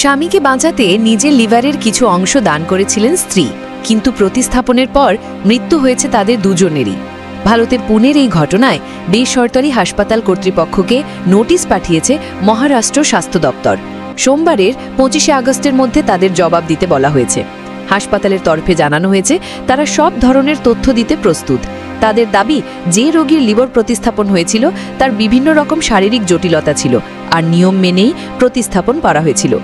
স্বামীকে বাঁচাতে নিজের লিভারের কিছু অংশ দান করেছিলেন স্ত্রী, কিন্তু প্রতিস্থাপনের পর মৃত্যু হয়েছে তাদের দুজনেরই। ভারতের পুনের এই ঘটনায় বেসরকারি হাসপাতাল কর্তৃপক্ষকে নোটিশ পাঠিয়েছে মহারাষ্ট্র স্বাস্থ্য দপ্তর। সোমবারের 25শে আগস্টের মধ্যে তাদের জবাব দিতে বলা হয়েছে। হাসপাতালের তরফে জানানো হয়েছে তারা সব ধরনের তথ্য দিতে প্রস্তুত। তাদের দাবি, যে রোগীর লিভার প্রতিস্থাপন হয়েছিল তার বিভিন্ন রকম শারীরিক জটিলতা ছিল, আর নিয়ম মেনেই প্রতিস্থাপন করা হয়েছিল।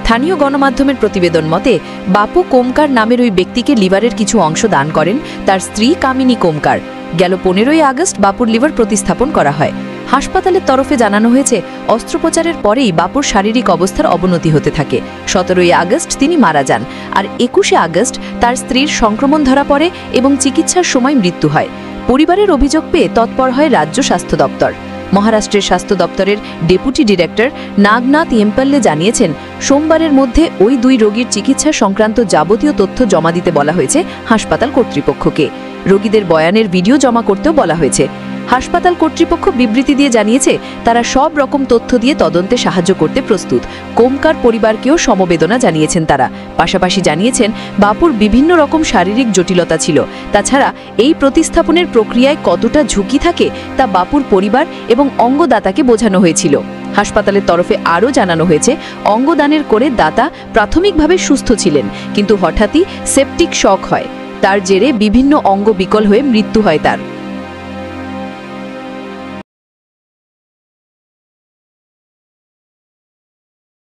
স্থানীয় গণমাধ্যমের প্রতিবেদন মতে বাপু কোমকার নামের ওই ব্যক্তিকে লিভারের কিছু অংশ দান করেন তার স্ত্রী কামিনী কোমকার। গেল 15ই আগস্ট বাপুর লিভার প্রতিস্থাপন করা হয়। হাসপাতালের তরফে জানানো হয়েছে অস্ত্রোপচারের পরেই বাপুর শারীরিক অবস্থার অবনতি হতে থাকে। 17ই আগস্ট তিনি মারা যান, আর 21শে আগস্ট তার স্ত্রীর সংক্রমণ ধরা পড়ে এবং চিকিৎসার সময় মৃত্যু হয়। পরিবারের অভিযোগ পেয়ে তৎপর হয় রাজ্য স্বাস্থ্য দপ্তর। মহারাষ্ট্রের স্বাস্থ্য দপ্তরের ডেপুটি ডিরেক্টর নাগনাথ এমপাল্লে জানিয়েছেন, সোমবারের মধ্যে ওই দুই রোগীর চিকিৎসা সংক্রান্ত যাবতীয় তথ্য জমা দিতে বলা হয়েছে হাসপাতাল কর্তৃপক্ষকে। রোগীদের বয়ানের ভিডিও জমা করতেও বলা হয়েছে। হাসপাতাল কর্তৃপক্ষ বিবৃতি দিয়ে জানিয়েছে তারা সব রকম তথ্য দিয়ে তদন্তে সাহায্য করতে প্রস্তুত। কোমকার পরিবারকেও সমবেদনা জানিয়েছেন তারা। পাশাপাশি জানিয়েছেন বাপুর বিভিন্ন রকম শারীরিক জটিলতা ছিল। তাছাড়া এই প্রতিস্থাপনের প্রক্রিয়ায় কতটা ঝুঁকি থাকে তা বাপুর পরিবার এবং অঙ্গদাতাকে বোঝানো হয়েছিল। হাসপাতালের তরফে আরও জানানো হয়েছে অঙ্গদানের করে দাতা প্রাথমিকভাবে সুস্থ ছিলেন, কিন্তু হঠাৎই সেপটিক শক হয়। তার জেরে বিভিন্ন অঙ্গ বিকল হয়ে মৃত্যু হয় তার।